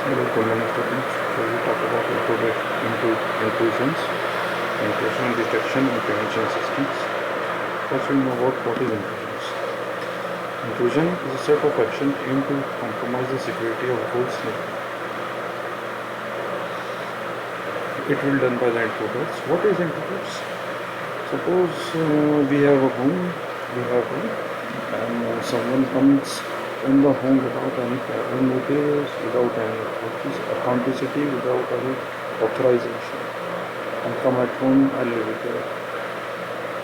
Hello, good morning students. So we talk about intrusions, intrusion detection and prevention systems. First we know what is intrusions. Intrusion is a set of action aimed to compromise the security of goods. It will done by the intruders. What is intruders? Suppose we have a home, and someone comes in the home without any prior notice, without any authenticity, without any authorization, and come at home and live it there.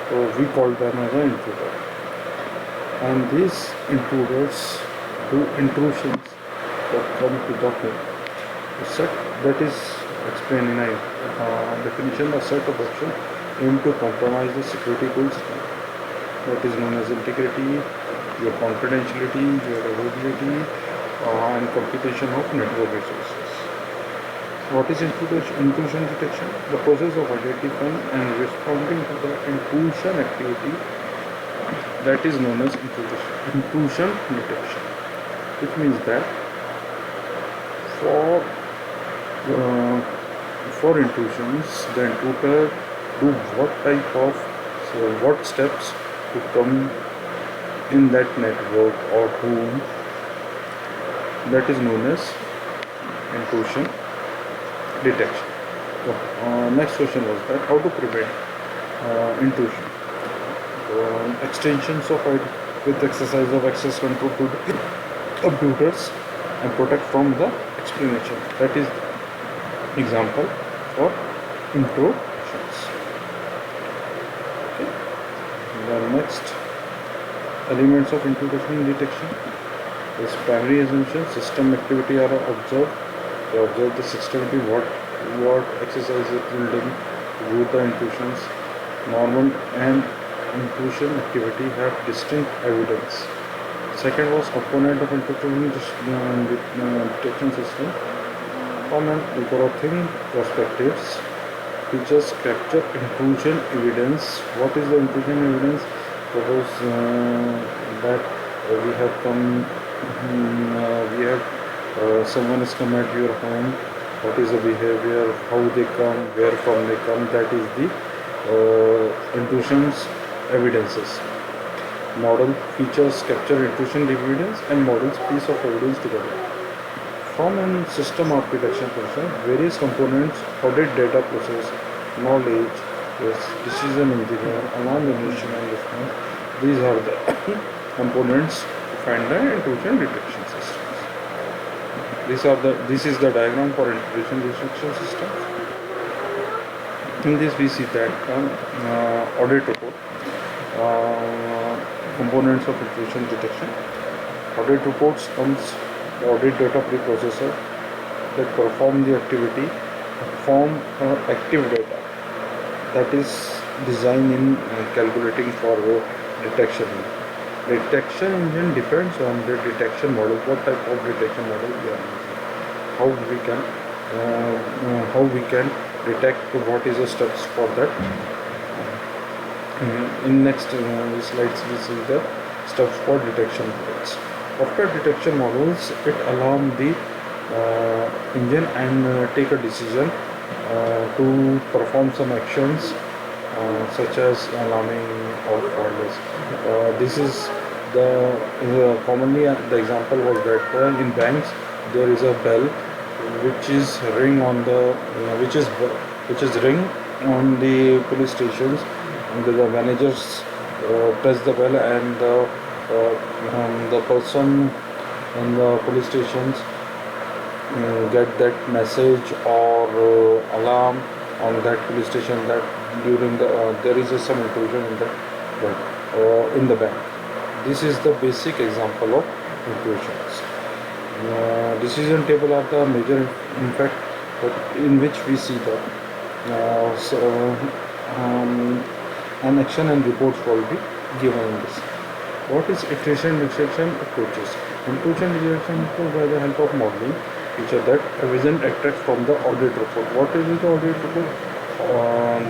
So we call them as an intruder. And these intruders do intrusions that come to the home. A set that is explained in a definition, a set of action aimed to compromise the security goods that is known as integrity, your confidentiality, your availability, and computation of network resources. What is intrusion detection? The process of identifying and responding to the intrusion activity that is known as intrusion detection. Which means that for intrusions, the intruder do what steps to come in that network or room, that is known as intrusion detection. Next question was that how to prevent intrusion. Extensions of with exercise of access control to the computers and protect from the explanation. That is example for intrusions. Okay. The next elements of intrusion detection is primary assumption. System activity are observed. They observe the system what exercise it will do to do the intrusions. Normal and intrusion activity have distinct evidence. Second was component of intrusion detection system. From an algorithm perspectives, features capture intrusion evidence. What is the intrusion evidence? Suppose that we have someone has come at your home. What is the behavior? How they come? Where from they come? That is the intrusions evidences. Model features capture intrusion evidence and models piece of evidence together. From a system architecture perspective, various components, audit data process, knowledge, decision engineer, alarm generation and response. These are the components to find the intrusion detection systems. This is the diagram for intrusion detection systems. In this we see that audit report. Components of intrusion detection. Audit reports comes audit data preprocessor that perform the activity, form active data that is designed in calculating for detection. Detection engine depends on the detection model, what type of detection model we are using, how we can detect what is the steps for that. In next slides we see the steps for detection models. After detection models, it alarm the engine and take a decision to perform some actions such as alarming or faultless. This is commonly the example was that in banks there is a bell which is ring on the ring on the police stations, and the managers press the bell and the person in the police stations get that message or alarm on that police station that during the there is some intrusion in the bank. This is the basic example of intrusions. Decision table are the major impact in which we see that an action and reports will be given in this. What is intrusion detection approaches? Intrusion detection is by the help of modeling feature that evidence extract from the audit report. What is the audit report?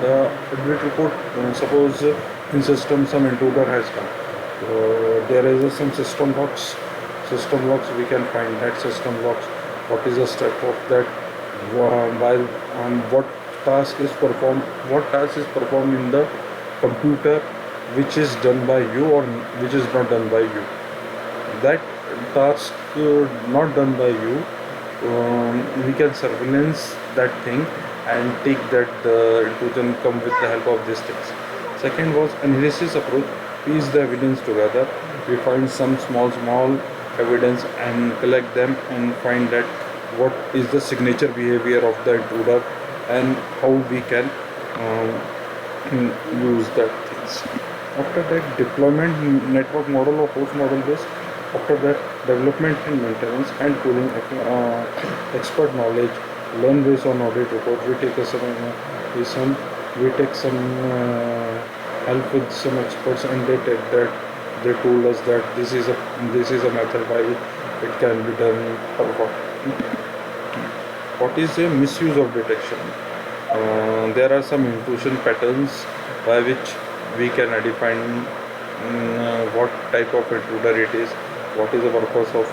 The audit report, suppose in system some intruder has come. There is some system logs we can find that system logs what is the step of that, while what task is performed in the computer, which is done by you or which is not done by you. That task not done by you, we can surveillance that thing and take that the intrusion come with the help of these things. Second was analysis approach. Piece the evidence together. We find some small evidence and collect them and find that what is the signature behavior of the intruder and how we can use that things. After that, deployment network model or host model based. After that, development and maintenance and cooling, expert knowledge, learn based on audit report. We take some help with some experts, and they told us that this is a method by which it can be done performed. What is a misuse of detection? There are some intrusion patterns by which we can define what type of intruder it is, what is the purpose of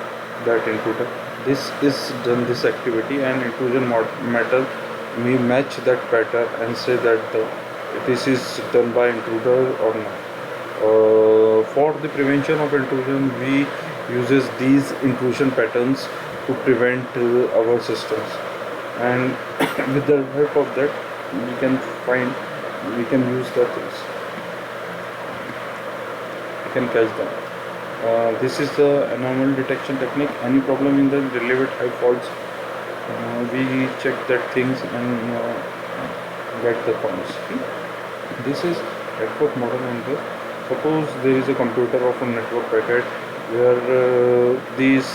that intruder. This is done this activity, and intrusion matter we match that pattern and say that this is done by intruder or not. For the prevention of intrusion, we uses these intrusion patterns to prevent our systems, and with the help of that we can use the things, we can catch them. This is the anomaly detection technique. Any problem in the relevant high faults, we check that things and get the points. This is network model on this. Suppose there is a computer of a network packet where these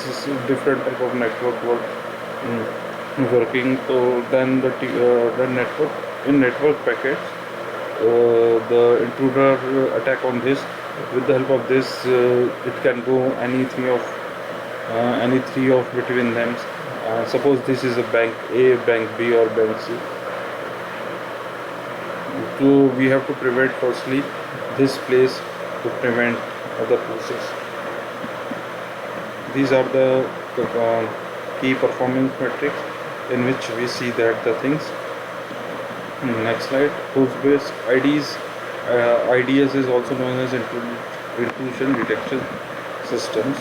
different type of network working. So then the network packets, the intruder attack on this. With the help of this, it can go any three of between them. Suppose this is a bank A, bank B, or bank C. So we have to prevent firstly this place to prevent other places. These are the key performance metrics in which we see that the things. Next slide. Host-based IDs. IDS is also known as intrusion detection systems.